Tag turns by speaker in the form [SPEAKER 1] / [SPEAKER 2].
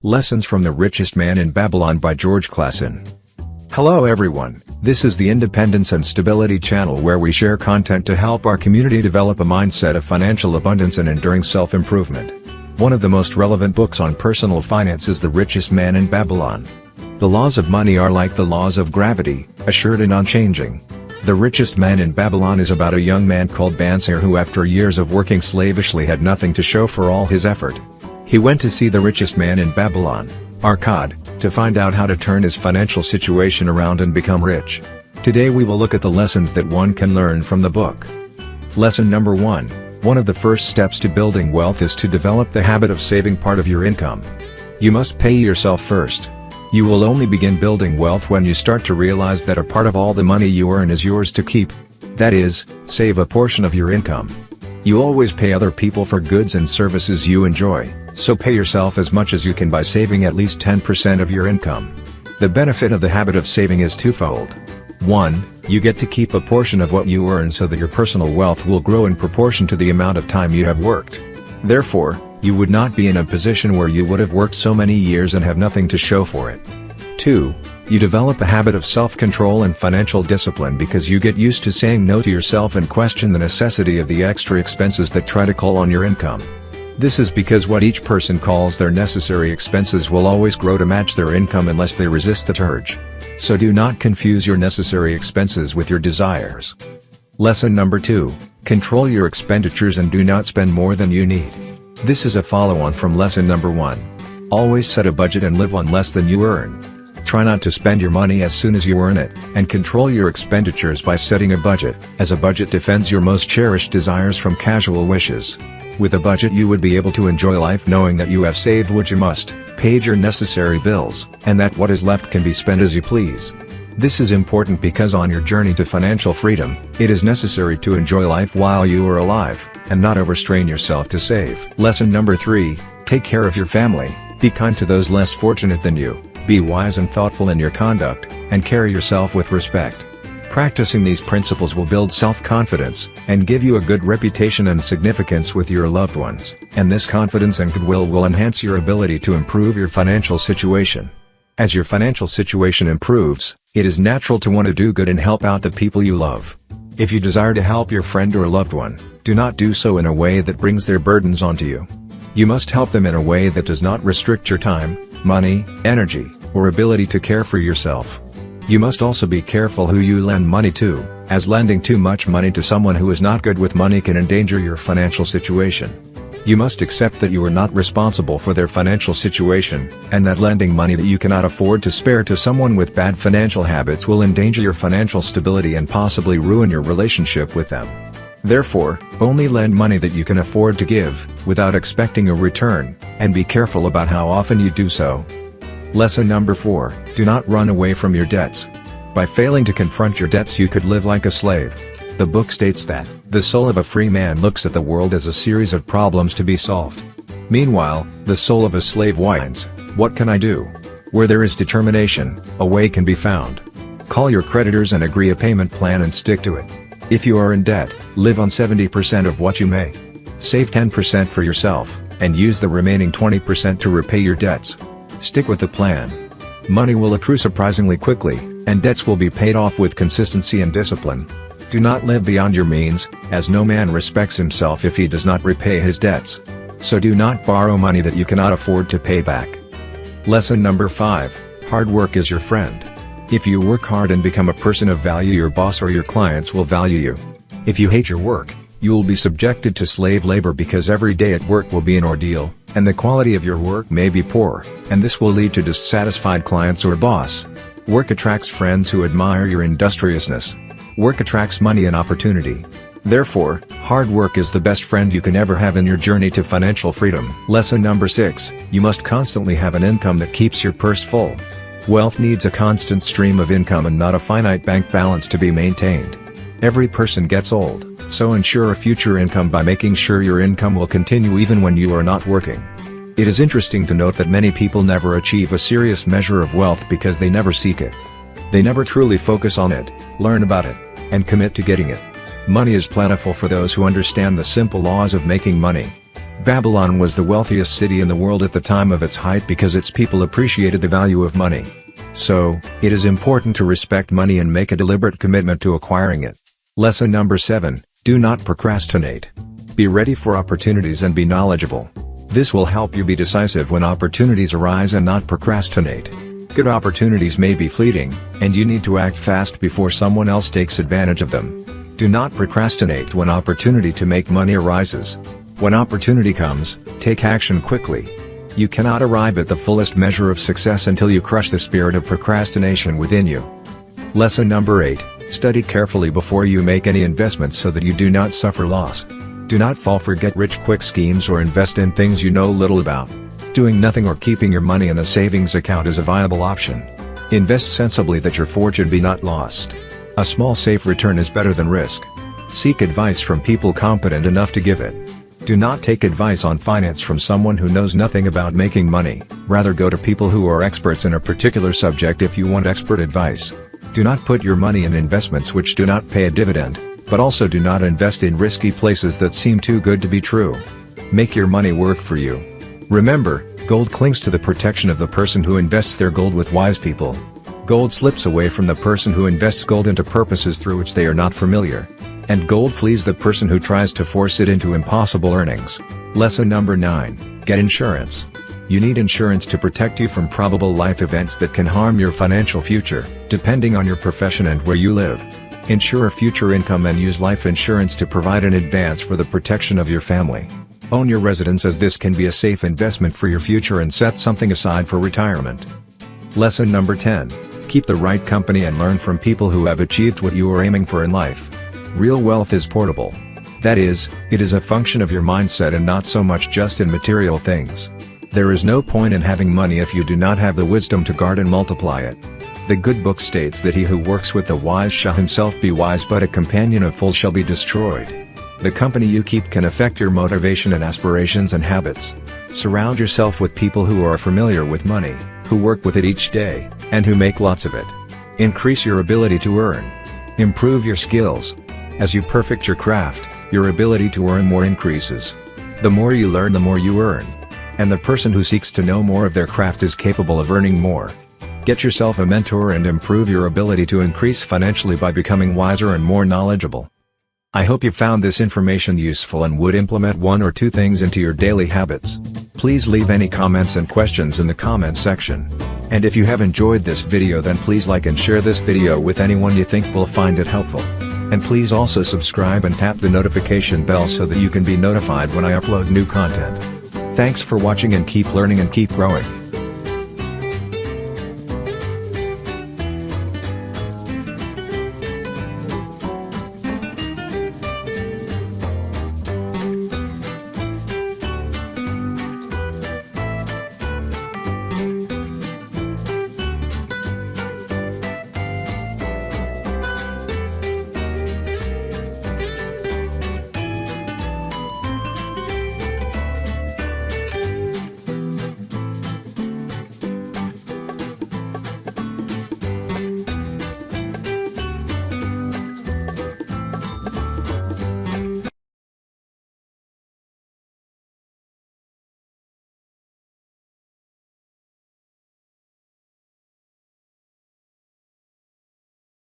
[SPEAKER 1] Lessons from the Richest Man in Babylon by George Classon. Hello everyone, this is the Independence and Stability channel where we share content to help our community develop a mindset of financial abundance and enduring self-improvement. One of the most relevant books on personal finance is The Richest Man in Babylon. The laws of money are like the laws of gravity, assured and unchanging. The Richest Man in Babylon is about a young man called Bansir who after years of working slavishly had nothing to show for all his effort. He went to see the richest man in Babylon, Arkad, to find out how to turn his financial situation around and become rich. Today we will look at the lessons that one can learn from the book. Lesson number 1. One of the first steps to building wealth is to develop the habit of saving part of your income. You must pay yourself first. You will only begin building wealth when you start to realize that a part of all the money you earn is yours to keep. That is, save a portion of your income. You always pay other people for goods and services you enjoy, so pay yourself as much as you can by saving at least 10% of your income. The benefit of the habit of saving is twofold. 1. You get to keep a portion of what you earn so that your personal wealth will grow in proportion to the amount of time you have worked. Therefore, you would not be in a position where you would have worked so many years and have nothing to show for it. 2. You develop a habit of self-control and financial discipline because you get used to saying no to yourself and question the necessity of the extra expenses that try to call on your income. This is because what each person calls their necessary expenses will always grow to match their income unless they resist the urge. So do not confuse your necessary expenses with your desires. Lesson number 2. Control your expenditures and do not spend more than you need. This is a follow-on from lesson number 1. Always set a budget and live on less than you earn. Try not to spend your money as soon as you earn it, and control your expenditures by setting a budget, as a budget defends your most cherished desires from casual wishes. With a budget you would be able to enjoy life knowing that you have saved what you must, paid your necessary bills, and that what is left can be spent as you please. This is important because on your journey to financial freedom, it is necessary to enjoy life while you are alive, and not overstrain yourself to save. Lesson number 3, take care of your family, be kind to those less fortunate than you, be wise and thoughtful in your conduct, and carry yourself with respect. Practicing these principles will build self-confidence, and give you a good reputation and significance with your loved ones, and this confidence and goodwill will enhance your ability to improve your financial situation. As your financial situation improves, it is natural to want to do good and help out the people you love. If you desire to help your friend or loved one, do not do so in a way that brings their burdens onto you. You must help them in a way that does not restrict your time, money, energy, or ability to care for yourself. You must also be careful who you lend money to, as lending too much money to someone who is not good with money can endanger your financial situation. You must accept that you are not responsible for their financial situation, and that lending money that you cannot afford to spare to someone with bad financial habits will endanger your financial stability and possibly ruin your relationship with them. Therefore, only lend money that you can afford to give, without expecting a return, and be careful about how often you do so. Lesson number 4, do not run away from your debts. By failing to confront your debts you could live like a slave. The book states that, the soul of a free man looks at the world as a series of problems to be solved. Meanwhile, the soul of a slave whines, what can I do? Where there is determination, a way can be found. Call your creditors and agree a payment plan and stick to it. If you are in debt, live on 70% of what you make. Save 10% for yourself, and use the remaining 20% to repay your debts. Stick with the plan. Money will accrue surprisingly quickly, and debts will be paid off with consistency and discipline. Do not live beyond your means, as no man respects himself if he does not repay his debts. So do not borrow money that you cannot afford to pay back. Lesson number 5, hard work is your friend. If you work hard and become a person of value, your boss or your clients will value you. If you hate your work, you will be subjected to slave labor because every day at work will be an ordeal, and the quality of your work may be poor, and this will lead to dissatisfied clients or boss. Work attracts friends who admire your industriousness. Work attracts money and opportunity. Therefore, hard work is the best friend you can ever have in your journey to financial freedom. Lesson number 6, you must constantly have an income that keeps your purse full. Wealth needs a constant stream of income and not a finite bank balance to be maintained. Every person gets old, so ensure a future income by making sure your income will continue even when you are not working. It is interesting to note that many people never achieve a serious measure of wealth because they never seek it. They never truly focus on it, learn about it, and commit to getting it. Money is plentiful for those who understand the simple laws of making money. Babylon was the wealthiest city in the world at the time of its height because its people appreciated the value of money. So, it is important to respect money and make a deliberate commitment to acquiring it. Lesson number 7, do not procrastinate. Be ready for opportunities and be knowledgeable. This will help you be decisive when opportunities arise and not procrastinate. Good opportunities may be fleeting, and you need to act fast before someone else takes advantage of them. Do not procrastinate when opportunity to make money arises. When opportunity comes, take action quickly. You cannot arrive at the fullest measure of success until you crush the spirit of procrastination within you. Lesson number 8, study carefully before you make any investments so that you do not suffer loss. Do not fall for get-rich-quick schemes or invest in things you know little about. Doing nothing or keeping your money in a savings account is a viable option. Invest sensibly that your fortune be not lost. A small safe return is better than risk. Seek advice from people competent enough to give it. Do not take advice on finance from someone who knows nothing about making money, rather go to people who are experts in a particular subject if you want expert advice. Do not put your money in investments which do not pay a dividend, but also do not invest in risky places that seem too good to be true. Make your money work for you. Remember, gold clings to the protection of the person who invests their gold with wise people. Gold slips away from the person who invests gold into purposes through which they are not familiar. And gold flees the person who tries to force it into impossible earnings. Lesson number 9, get insurance. You need insurance to protect you from probable life events that can harm your financial future, depending on your profession and where you live. Insure future income and use life insurance to provide an advance for the protection of your family. Own your residence as this can be a safe investment for your future and set something aside for retirement. Lesson number 10, keep the right company and learn from people who have achieved what you are aiming for in life. Real wealth is portable. That is, it is a function of your mindset and not so much just in material things. There is no point in having money if you do not have the wisdom to guard and multiply it. The good book states that he who works with the wise shall himself be wise, but a companion of fools shall be destroyed. The company you keep can affect your motivation and aspirations and habits. Surround yourself with people who are familiar with money, who work with it each day, and who make lots of it. Increase your ability to earn. Improve your skills. As you perfect your craft, your ability to earn more increases. The more you learn, the more you earn. And the person who seeks to know more of their craft is capable of earning more. Get yourself a mentor and improve your ability to increase financially by becoming wiser and more knowledgeable. I hope you found this information useful and would implement one or two things into your daily habits. Please leave any comments and questions in the comment section. And if you have enjoyed this video, then please like and share this video with anyone you think will find it helpful. And please also subscribe and tap the notification bell so that you can be notified when I upload new content. Thanks for watching and keep learning and keep growing.